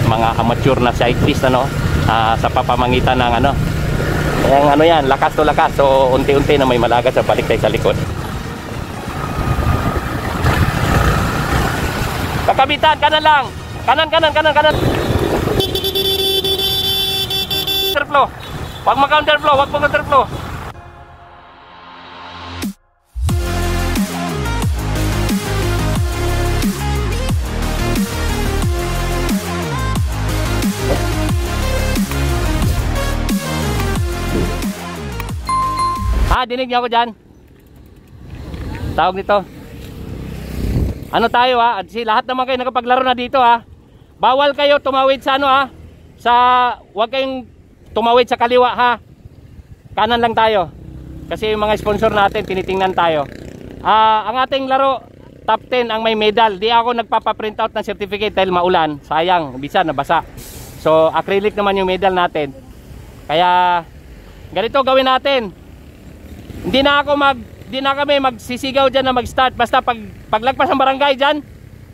Mga amateur na cyclist sa papamagitan ng yung yan, lakas to lakas. So unti-unti na may malagat sa balik tayo sa likod. Kakabitan, kanan lang. Kanan. Counterflow. Wag mag-counterflow, wag mag-counterflow. Dinig niyo ako dyan. Tawag nito. Ano tayo lahat naman kayo nakapaglaro na dito Bawal kayo tumawid sa wag kayong tumawid sa kaliwa Kanan lang tayo. Kasi yung mga sponsor natin tinitingnan tayo. Ang ating laro top 10 ang may medal. Di ako nagpapa-print out ng certificate dahil maulan. Sayang, bisa nabasa. So acrylic naman yung medal natin. Kaya ganito gawin natin. Hindi na kami magsisigaw diyan na mag-start basta paglagpas ng barangay diyan.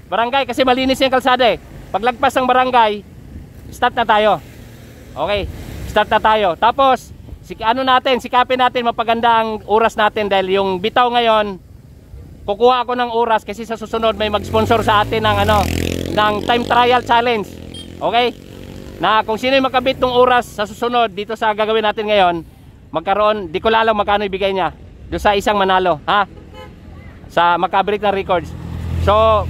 Barangay kasi malinis yung kalsada Paglagpas ng barangay, start na tayo. Okay, start na tayo. Tapos sikapin natin mapaganda ang oras natin dahil yung bitaw ngayon kukuha ako ng oras kasi sa susunod may mag-sponsor sa atin ng time trial challenge. Okay? Na kung sino yung makabit ng oras sa susunod dito sa gagawin natin ngayon, magkaroon, di ko alam magkano ibigay niya doon sa isang manalo sa makabreak ng records. So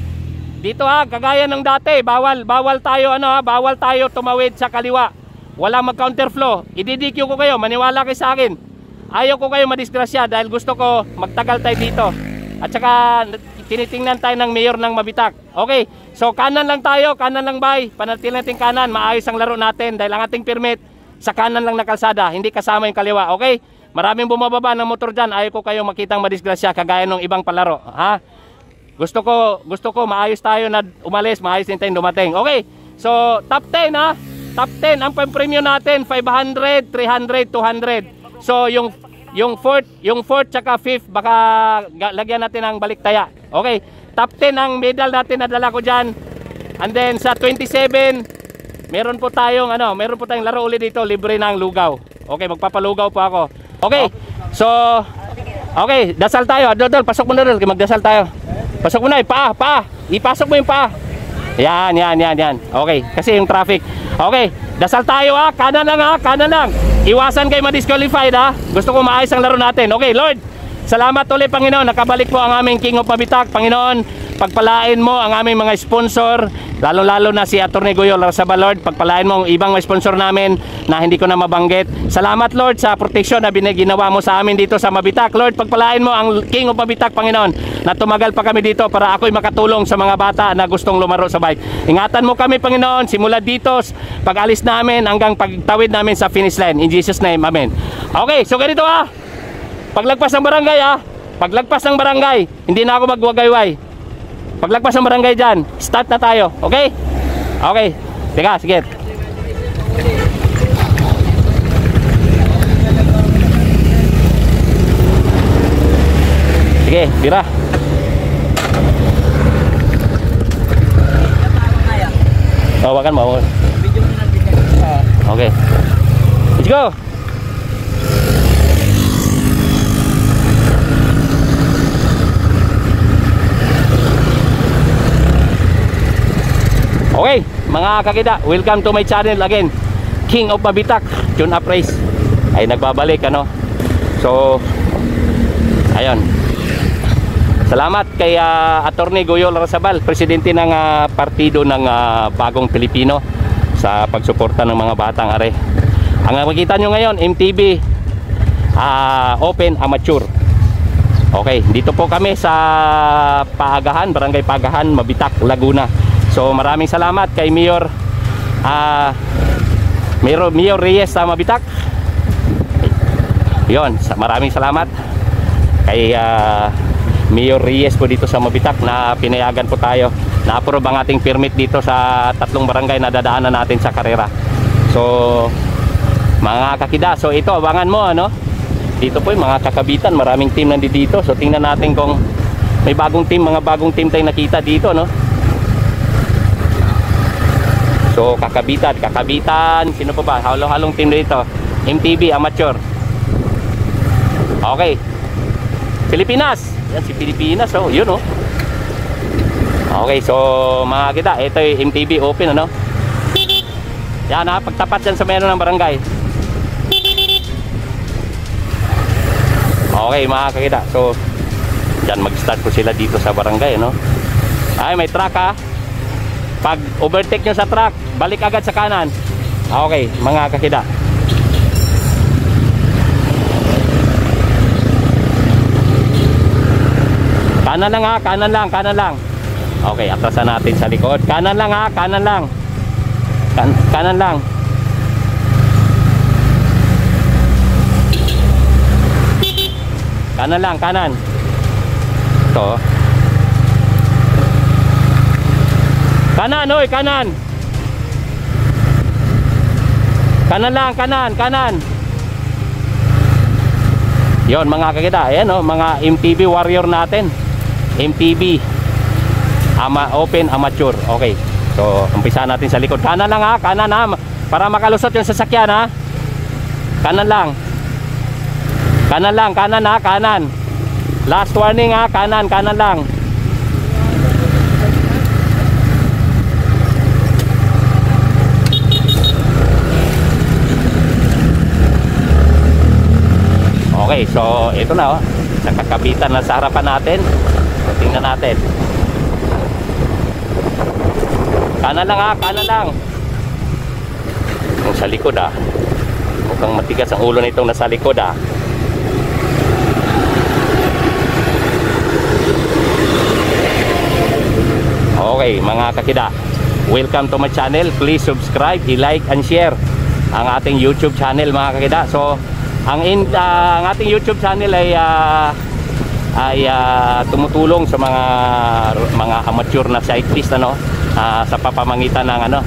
dito kagaya ng dati, bawal tayo bawal tayo tumawid sa kaliwa. Wala mag-counterflow. I-DQ ko kayo, maniwala kayo sa akin. Ayaw ko kayo madisgrasya dahil gusto ko magtagal tayo dito. At saka tinitingnan tayo ng mayor ng Mabitak. Okay, so kanan lang tayo, kanan lang bay. Panatili natin kanan, maayos ang laro natin dahil ang ating permit sa kanan lang na kalsada, hindi kasama yung kaliwa. Okay? Maraming bumababa ng motor dyan. Ayaw ko kayong makitang madisgrasya kagaya ng ibang palaro. Gusto ko maayos tayo na umalis, maayos din tayong dumating. Okay? So, top 10 Top 10 ang pang-premium natin, 500, 300, 200. So, yung fourth tsaka fifth baka lagyan natin ng baliktaya. Okay? Top 10 ang medal natin na dala ko dyan. And then sa 27 meron po tayong laro ulit dito, libre ng lugaw. Okay, magpapalugaw po ako. Okay. So, okay, dasal tayo. Dodol, pasok mo na dodol, magdasal tayo. Pasok mo na, paa. Ipasok mo yung paa. Yan. Okay, kasi yung traffic. Okay, dasal tayo kanan lang. Iwasan kayo ma-disqualified Gusto ko maayos ang laro natin. Okay, Lord, salamat ulit Panginoon. Nakabalik po ang aming King of Mabitak. Panginoon, pagpalain mo ang aming mga sponsor, lalo na si Atty. Goyo Larrazabal, Lord. Pagpalain mo ang ibang mga sponsor namin na hindi ko na mabanggit. Salamat, Lord, sa proteksyon na ginawa mo sa amin dito sa Mabitak. Lord, pagpalain mo ang King of Mabitak, Panginoon, na tumagal pa kami dito para ako'y makatulong sa mga bata na gustong lumaro sa bike. Ingatan mo kami, Panginoon, simula dito, pag-alis namin hanggang pagtawid namin sa finish line. In Jesus' name, Amen. Okay, so ganito paglagpas ng barangay paglagpas ng barangay, hindi na ako magwagayway. Paglagpas ng barangay dyan, start na tayo. Okay? Okay. Teka, sige. Sige, tira. Hawakan mo. Okay. Let's go. Okay, mga kakida, welcome to my channel again. King of Mabitak, tune up race ay nagbabalik So, ayun. Salamat kay Atty. Goyo Larrazabal, presidente ng partido ng Bagong Pilipino, sa pagsuporta ng mga batang are. Ang makikita nyo ngayon, MTB Open Amateur. Okay, dito po kami sa Paagahan, Barangay Paagahan, Mabitak, Laguna. So maraming salamat kay Mayor Reyes sa Mabitak. Yon, maraming salamat kay Mayor Reyes po dito sa Mabitak na pinayagan po tayo na approve ang ating permit dito sa 3 barangay na dadaanan natin sa karera. So mga kakida, so ito abangan mo Dito po yung mga kakabitan, maraming team nandito. So tingnan natin kung May bagong team, mga bagong team tayong nakita dito, no? So kakabitan, sino pa ba? Halong team dito. MTB amateur. Okay. Pilipinas. Yan si Pilipinas, oh, yun, oh. Okay, so mga kita, ito yung MTB open, ano? Yan ha, pagtapat dyan sa meno ng barangay. Okay mga kakita, so dyan mag-start ko sila dito sa barangay, no? Ay, may truck ha. Pag overtake nyo sa truck, balik agad sa kanan. Okay mga kakita. Kanan lang ha, kanan lang. Okay, atrasan natin sa likod. Kanan lang ha, kanan lang. Kanan lang. Kanan lang, kanan. Ito. Kanan, oy, kanan. Kanan lang, kanan. Yon mga kakita, ayan, oh, mga MTB warrior natin. MTB open amateur. Okay. So, umpisa natin sa likod. Kanan lang ha, kanan ha, para makalusot yung sasakyan ha. Kanan lang. Kanan ha, kanan. Last warning ha, kanan lang. Okay, so ito na, oh. Nakakabitan na sa harapan natin. So, tingnan natin. Kanan lang ha, kanan lang. Yung sa likod ha, mukhang matigas ang ulo nitong nasa likod ha. Okay mga kakida, welcome to my channel. Please subscribe, i-like and share ang ating YouTube channel mga kakida. So ang ating YouTube channel ay tumutulong sa mga amateur na cyclist, ano, sa papamagitan ng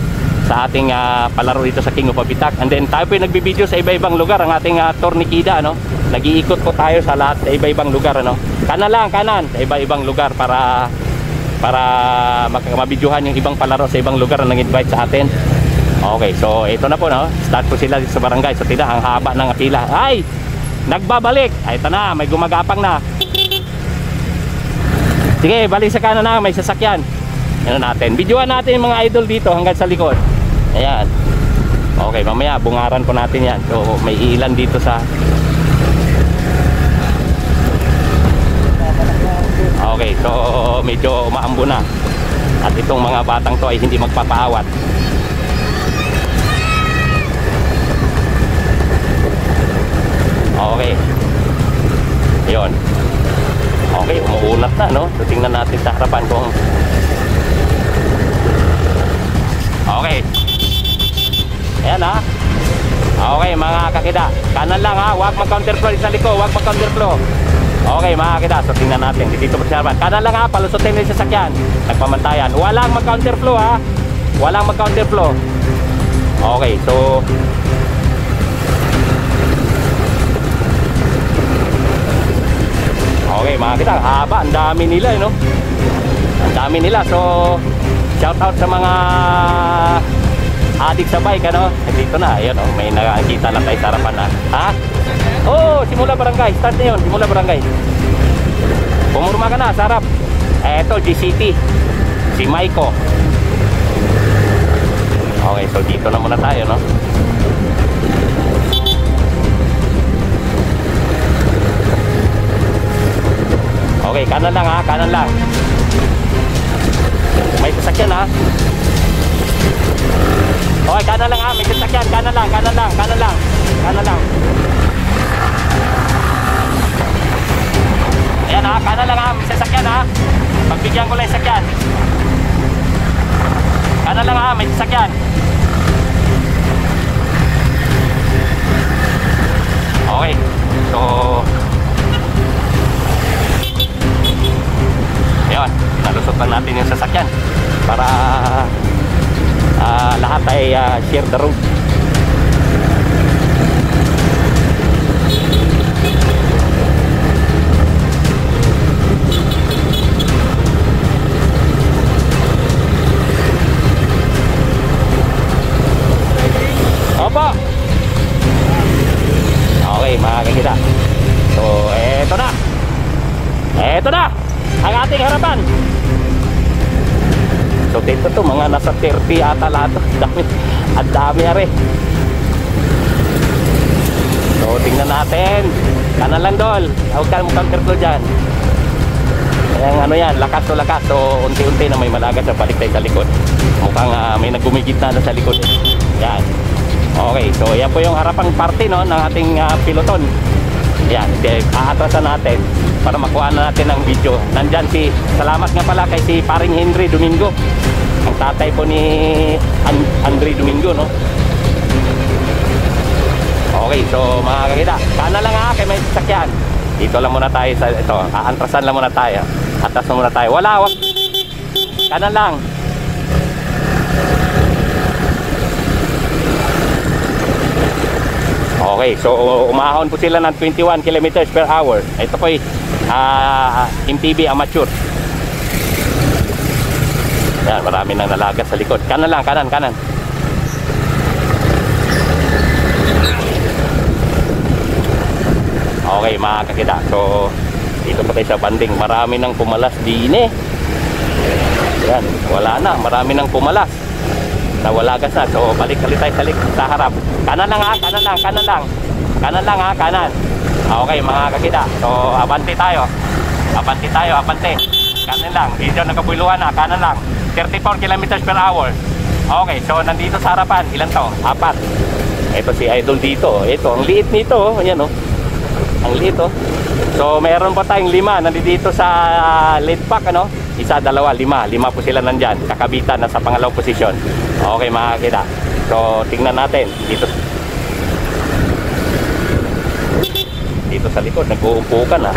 sa ating palaro dito sa King of Abitak. And then tayo po nagbibideo sa iba-ibang lugar. Ang ating Tornikida, ano, nag-iikot po tayo sa lahat sa iba-ibang lugar, ano. Kanan lang, kanan sa iba-ibang lugar para mabidyuhan yung ibang palaro sa ibang lugar na nag-invite sa atin. Okay, so ito na po, no. Start po sila dito sa barangay. So tina, ang haba ng pila. Ay, nagbabalik. Ay, ito na, may gumagapang na. Sige, balik sa kanan na, may sasakyan. Ano natin, videoan natin yung mga idol dito hanggang sa likod. Ayan. Okay, mamaya bungaran po natin yan. So may ilan dito sa... Okay, so medyo umaambo na. At itong mga batang to ay hindi magpapaawat. Okay. Ayun. Okay, umuunat na, no? So tingnan natin sa harapan kung... Okay. Ayan ha. Okay mga kakida, kanan lang ha, huwag mag-counterflow sa liko, huwag mag-counterflow. Okay mga kakida, so tingnan natin dito po sa harapan. Kanan lang ha, palusutin nyo yung sasakyan. Nagpamantayan, walang mag-counterflow ha. Walang mag-counterflow. Okay, so okay mga kakida, haba, ang dami nila, no? Ang dami nila, so shout out sa mga adik sa bike, ano? Dito na, ayun, oh, may nakakita na tayo sa harapan na. Ha? Oh, simula barangay, start na yun, simula barangay. Pumurma ka na sa harap. Eto, GCT, si Maiko. Okay, so dito na muna tayo, no? Okay, kanan lang ha, kanan lang. May sasakyan ha. Okay, kanan lang ha, may sasakyan, kanan lang, kanan lang, kanan lang, kanan lang. Ayan ha, kanan lang ha, may sasakyan ha. Pagbigyan ko lang yung sasakyan. Kanan lang ha, may sasakyan. Okay, so ayun, nalusot lang natin yung sasakyan para lahat ay share the road. harapan. So dito to, mga nasa 30 ata lahat. Ang dami are. So tingnan natin. Kanan lang dol. Huwag ka counterflow dyan. Ayan, ano yan, lakas to lakas. So unti-unti na may malagas na balik tayo sa likod. Mukhang may nagumigit na sa likod. Yan. Okay, so yan po yung harapang parte, no, ng ating piloton. Yan, aatrasan natin para makuha na natin ang video. Nandyan salamat nga pala kay si paring Henry Domingo, ang tatay po ni Andre Domingo, no. Okay, so mga kakita, kanan lang kay may sasakyan. Dito lang muna tayo sa ito, aantrasan lang muna tayo. Atras muna tayo. Wag. Kanan lang. Okay, so umahon po sila ng 21 kilometers per hour. Ito po ay MTB amateur. Yan, marami nang nalagas sa likod. Kanan lang, kanan. Okay, mga kakita. So dito po tayo sa banding. Marami nang pumalas din eh. Yan, wala na. Marami nang pumalas. Nawalagas na. So balik tayo sa harap. Kanan lang kanan. Okay, mga kakita. So abante tayo. Kanan lang. Dito nagkabuluhan na. Kanan lang. 34 kilometers per hour. Okay, so nandito sa harapan. Ilan to? 4. Ito si Idol dito. Ito, ang liit nito. Ayan, oh. Ang liit, oh. So meron pa tayong 5 nandito sa lead pack, ano? 1, 2, 5 po sila nandyan. Kakabitan na sa pangalawang posisyon. Okay, mga kakita. So tingnan natin dito sa likod, nag-uumpukan ha.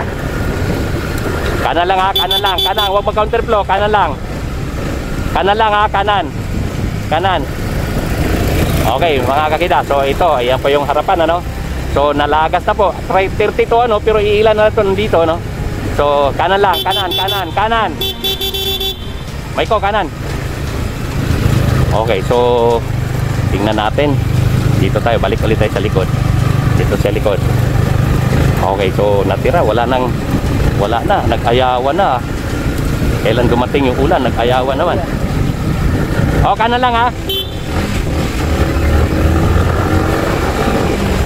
Kanan lang ha, kanan. Huwag mag-counterflow, kanan lang ha, kanan. Okay, mga kakita. So ito, ayan po yung harapan, ano. So nalagas na po. 32 ano, pero iilan na ito nandito, no. So kanan lang, kanan. May ko, kanan. Okay, so tingnan natin. Dito tayo, balik ulit tayo sa likod. Dito sa likod. Okay, so natira, wala na, nag-ayawan na. Kailan dumating yung ulan, nag-ayawan naman. O, kanan lang ha.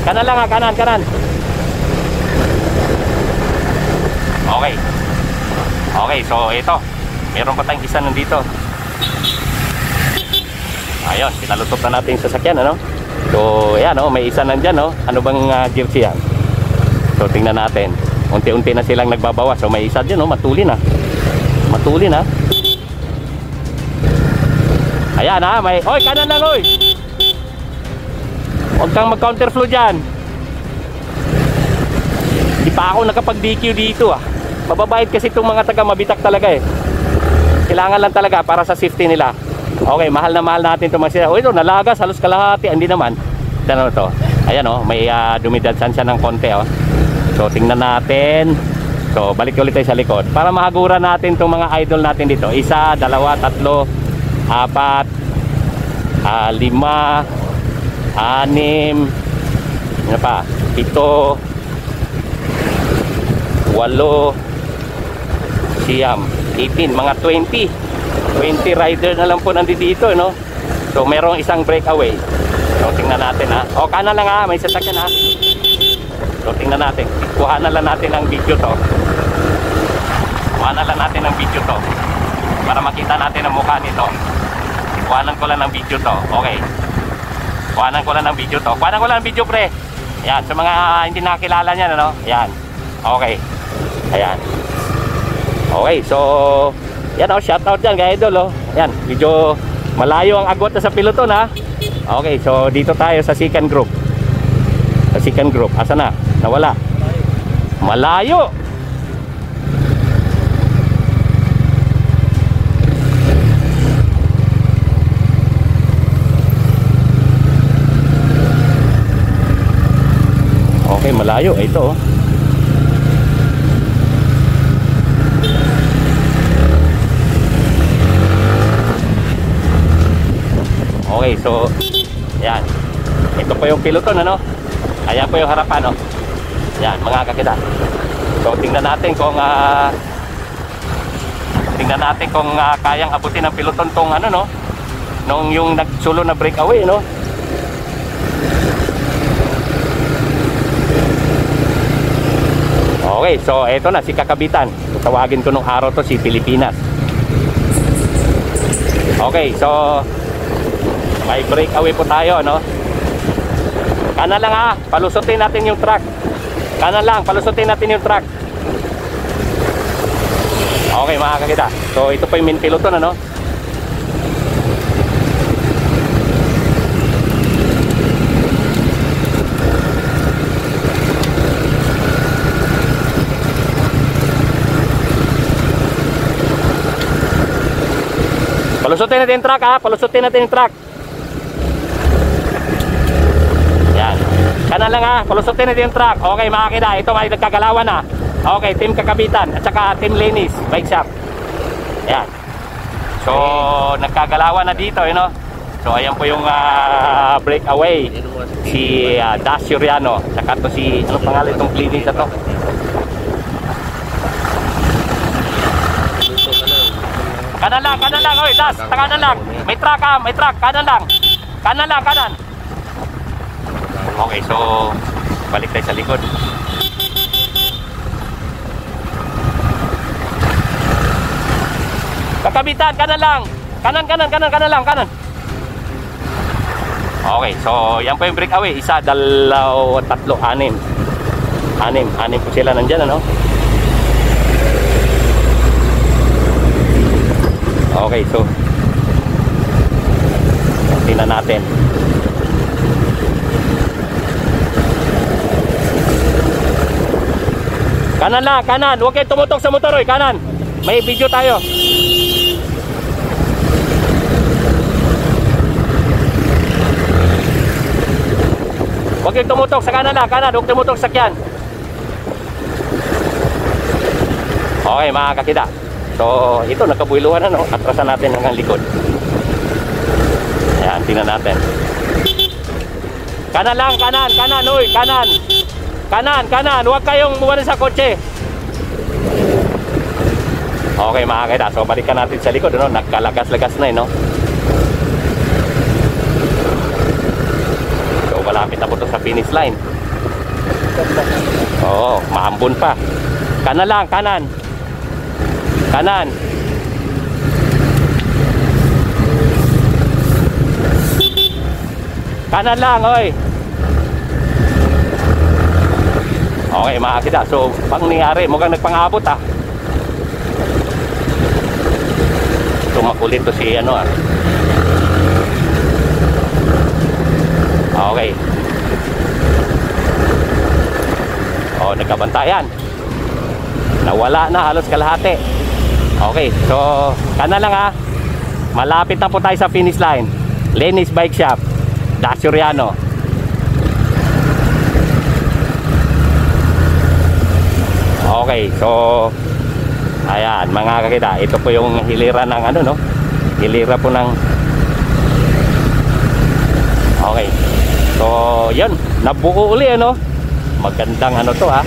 Kanan lang ha, kanan. Okay, so ito. Meron pa tayong isa nandito. Ayun, pinalusot na natin yung sasakyan, ano? So, ayan, oh, may isa nandyan, oh. Ano bang jersey yan? So, tingnan natin. Unti-unti na silang nagbabawas. So, may isa dyan, oh. Matulin, ha. Ayan, ha. Oy, kanan lang, oy. Huwag kang mag-counterflow dyan. Hindi pa ako nakapag-DQ dito, ah. Mababayad kasi itong mga taga Mabitak talaga, eh. Kailangan lang talaga para sa safety nila. Okay, mahal na mahal natin itong mga sila. O ito, nalagas, halos kalahati. Hindi naman. Ano to? Ayan, oh, may dumidadsan siya ng konti, oh. So tingnan natin. So balik ulit tayo sa likod para mahagura natin itong mga idol natin dito. 1, 2, 3, 4, 5, 6, 7, 8, 18, mga 20 rider na lang po nandito, no? So merong isang breakaway. So tingnan natin ha. O kanan lang ha, may sasakyan ha. So tingnan natin. Kuha na lang natin ang video to. Para makita natin ang mukha nito. Kuhanan ko lang ng video to. Okay. Kuhanan ko lang ng video pre. Ayan, sa mga hindi nakakilala niyan, ano? Ayan. Okay. Ayan. Okay, so yan, oh, shout out dyan kay Idol, oh. Yan, medyo malayo ang agwat na sa piloton, ha. Okay, so dito tayo sa second group. Asa na? Nawala. Malayo. Okay, malayo. Ito, oh. Okay, so yan. Ito po yung piloton, ano? Ayan po yung harapan, no? Yan, mga kakita. So tingnan natin kung tingnan natin kung kayang abutin ng piloton tong ano, no, nung yung nagsulo na breakaway, no. Okay, so eto na si kakabitan. Tawagin ko nung araw to si Pilipinas. Okay, so may breakaway po tayo, no. Kanan lang ha, palusutin natin yung truck. Kanan lang, palusutin natin yung truck. Okay mga kakita. So ito po yung main piloton, ano. Palusutin natin yung truck ha, palusutin natin yung truck. Yan. Kanan lang ha, palusutin natin yung truck. Okay mga kakita, ito may nagkagalawan na. Okay, team kakabitan at saka team Lenis bike shop. Yan. So nagkagalawan na dito, you know. So ayan po yung breakaway. Si Das Soriano, saka to si, ano pangalan itong Lenis na to? Kanan lang, oy, Das, kanan lang. May truck ha, may truck, kanan lang. Kanan lang, kanan. Okay, so balik tayo sa likod. Kakabitan, kanan lang. Kanan lang. Okay, so yan po yung breakaway. Isa, dalawa, tatlo, anim. Anim po sila nandyan, ano? Okay, so tingnan natin. Kanan lang, kanan. Huwag kayo tumutok sa motor, oy. Kanan. May video tayo. Huwag kayong tumutok sa kanan lang, kanan. Huwag tumutok sa sakyan. Okay, mga kakita. So, ito, nakabuiluhan na, no? Atrasan natin hanggang likod. Ayan, tingnan natin. Kanan lang, kanan, uy, kanan. Kanan. Huwag kayong mawala sa kotse. Okay, mga kakita. So, balikan natin sa likod, no? Nagkalagas-lagas na, no? So, malapit na po ito sa finish line. Oo, maambon pa. Kanan lang, kanan. Kanan lang, oy. Okay, mga kakita. So, pang nangyari, mukhang nagpangabot, ah. So, makulit to si, ano, ah. Okay. Oh, nagkabantayan. Nawala na halos kalahati. Okay, so kanan lang ha. Malapit na po tayo sa finish line. Lenis Bike Shop, Das Soriano. Okay, so ayan mga kakita, ito po yung hilira ng ano, no? Hilira po ng. Okay. So, yun, nabuo uli, ano? Magandang ano to, ha?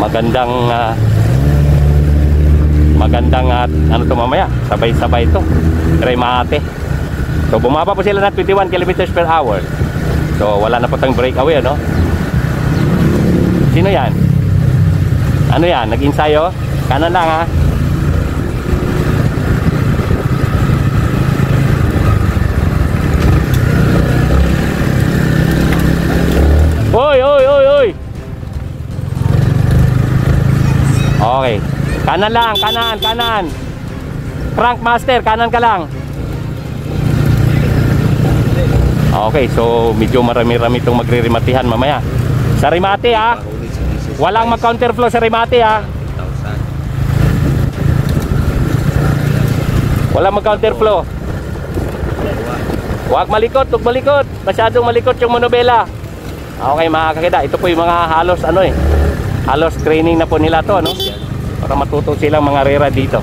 Magandang ano to mamaya, sabay-sabay to. Remate. So, bumaba po sila na 21 kilometers per hour. So, wala na po tayong breakaway, ano? Sino yan? Ano yan? Nag-ensayo? Kanan lang, ha? Oy. Okay. Kanan lang, kanan. Crankmaster, kanan ka lang. Okay, so medyo marami-rami itong magre-rematihan mamaya. Sa remate, ha? Walang mag-counterflow sa remate, ha? Walang mag-counterflow. Huwag malikot. Masyadong malikot yung monobela. Okay mga kakita, ito po yung mga halos ano halos training na po nila to, no? Para matuto silang mga rera dito.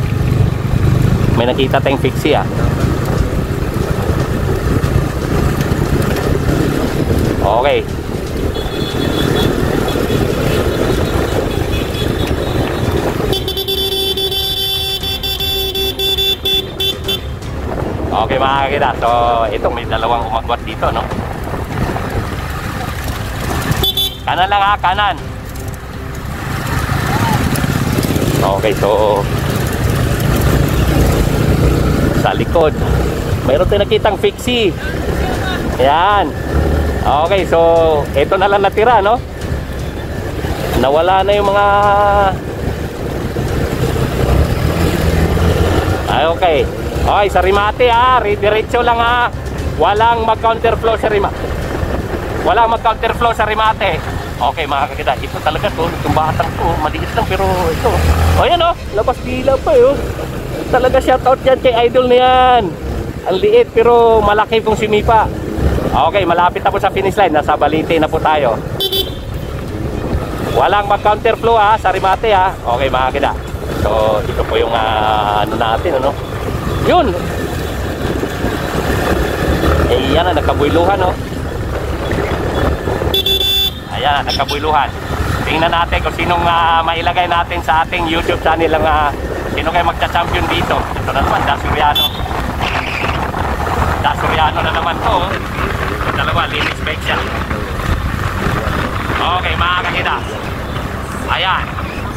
May nakita tayong fixie, ah. Okay. Okay mga kakita, so ito may dalawang umagwat dito, no? Kanan lang ha, kanan. Okay, so sa likod mayroon tayong nakitang fixie. Ayan. Okay, so ito na lang natira, no? Nawala na yung mga okay. Okay, sa remate ha, diretso lang ha. Walang mag-counterflow sa remate. Walang mag-counterflow sa remate. Okay mga kakita, ito talaga to, itong batang to, maliit lang pero ito. O yan o, labas dila pa yun. Talaga shoutout yan kay idol na yan. Ang liit pero malaki kung simipa. Okay, malapit na po sa finish line, nasa Balite na po tayo. Walang mag-counterflow ha, sa remate ha. Okay mga kakita. So ito po yung ano natin, ano. Yun. Eh yan na, nagkabuyluhan no. Ayan, nagkabuyluhan. Tingnan natin kung sinong mailagay natin sa ating YouTube channel ang sino kayo magcha-champion dito. Ito na naman, Dasuriano. Dasuriano na naman to. Ito dalawa, linis bike siya. Okay, mga kakita. Ayan,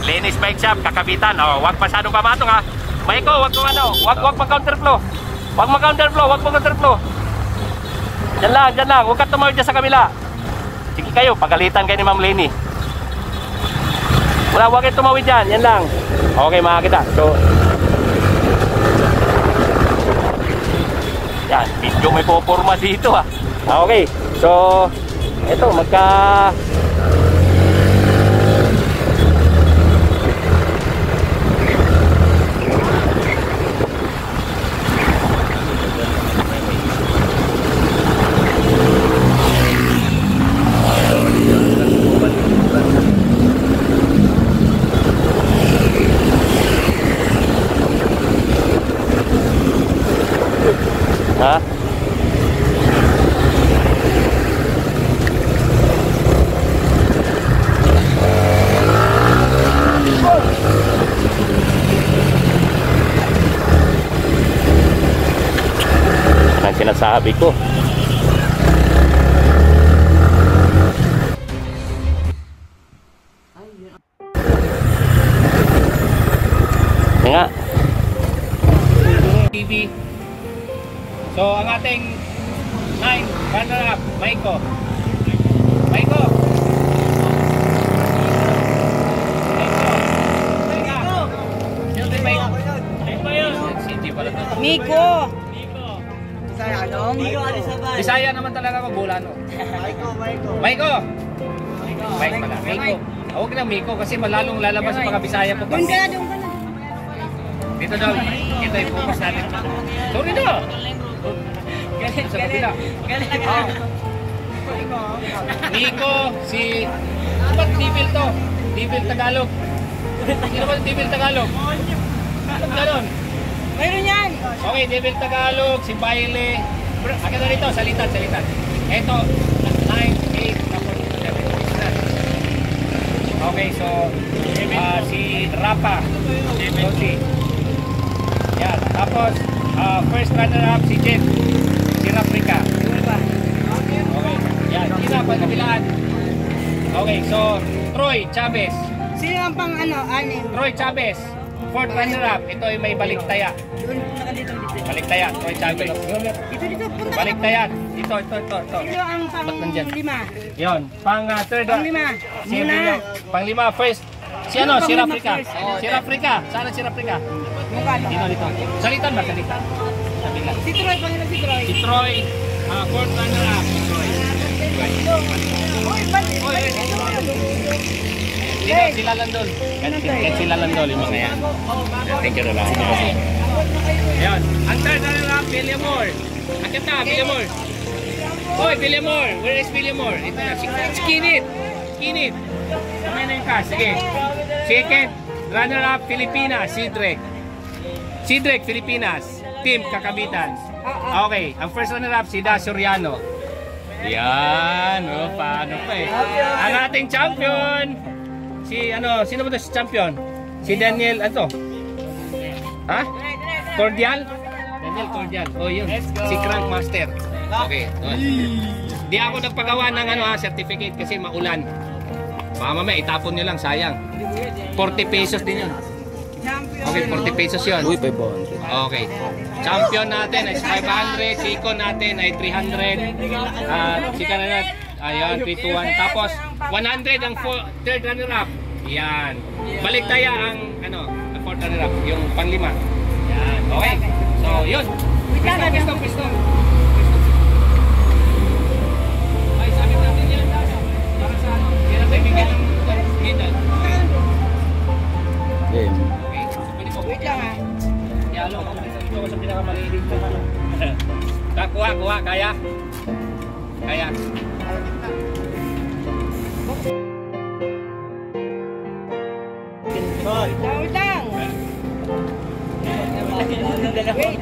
linis bike shop, kakabitan. Oh, wag masyadong pamatong ha. Maiko, wag kung ano, wag mag-counterflow. Wag mag-counterflow, wag mag-counterflow. Diyan lang, huwag ka tumawid dyan sa kabila. Sige kayo, pagalitan kayo ni Ma'am Lenny. Wala, huwag kayo tumawid dyan, yan lang. Okay mga kita, so yan, video may poporma dito ha. Okay, so eto, ha? Ang sinasabi ko. Nga. TV. So ang ating 9 runner-up, Maiko. Maiko. Miko. Bisaya naman talaga ako, Bulano. Maiko. Mike pala. Miko. Huwag na Miko kasi malalong lalabas sa mga Bisaya po. Doon ka na. Dito daw. Ito yung focus natin. Sorry daw. Galing. Miko, si ba't Devil to? Devil Tagalog. Sino ba Devil Tagalog? Ganon. Mayroon yan. Okay, Devil Tagalog, si Baile. Akin na rito, salitan. Ito, 9, 8, 7. Okay, so si Rapa. Si yan. Tapos first runner-up si Jet. Si Africa. Okay. Yan, sino pa kabilaan? Okay, so Troy Chavez. Sino ang pang anim? Troy Chavez. Fourth runner-up. Ito ay may baliktaya. Doon, dito. Baliktaya, Troy Chavez. Dito, punta. Baliktaya. Ito. Sino ang pang lima? Yon, pang third. Pang lima. Muna. Pang lima first. Si Sino Si pang Africa. lima first? Si Africa. Sana si Africa. Dito. Salitan ba? Salitan. Si Troy, pangalan si Troy. Si Troy, fourth runner-up. Sila Landol. Sila Landol yung mga yan. Thank you na lang. Ayan. Ang third runner-up, Villamor. Akit na, Villamor. Hoy, Villamor. Where is Villamor? Ito na. Skinit. Kamay na yung cast. Sige. Second runner-up, Pilipinas. Sidrek, Pilipinas. Team Kakabitan. Okay. Ang first runner-up, si Da Soriano. Yan. Paano pa eh. Ang ating champion. Sino ba ito si champion? Si Daniel, Ha? Cordial? Daniel Cordial. Oh, yun. Si Crank Master. Okay. Di ako nagpagawa ng certificate kasi maulan. Baka mamaya itapon nyo lang, sayang. 40 pesos din yun. Okay, 40 pesos yun. Uy, 500. Okay. Champion natin ay 500. Siko natin ay 300. Sika na natin. Ayan, 321. Tapos, 100 ang third runner-up. Yan. Balik tayo ang, fourth runner-up. Yung panglima. Yan. Okay. So, yun. Pistong. Ay, sabi natin yan. Para sa Hindi na tayo bigyan ng medal. Okay. Okay. Wait lang ha. Yalo, ito ako sa pinakamalilig ko. Kuha. Kaya? Kaya. Wait lang. Wait.